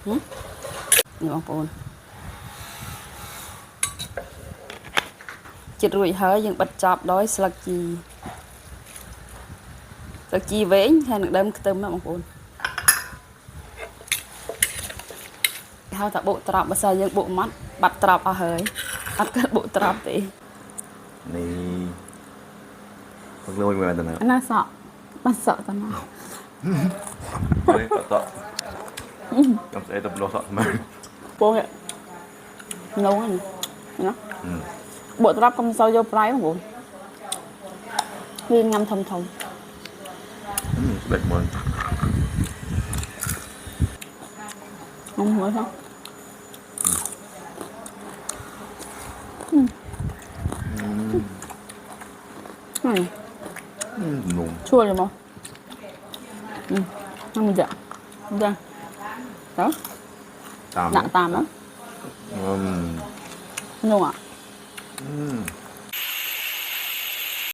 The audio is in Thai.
นี่บางปูนจิตรุ่ยเฮ้ยยังบัดจับด้อยสลักจีเว้งให้หนึ่งเดิมเติมนะบางปูนเขาจะบุตรภาษายังบุมัดบัดตรับเอาเฮ้ยอัดก็บุตรตีนี่ต้องเลือกมาตอนนั้นน่าสอบมันสอบตอนนั้นเฮ้ยต่อจำใส่ตับโลสอบมาปูเนี่ยนงอันนี้นะบุตรรับกำซอยโยปลายบางปูนวิ่งงำทมเบ็ดมันงหัวเขานุ่มชั่วเลยมั้งนั่นมันจะได้đó ตาม nặng tàm đó นุ่ม นุ่มอ่ะ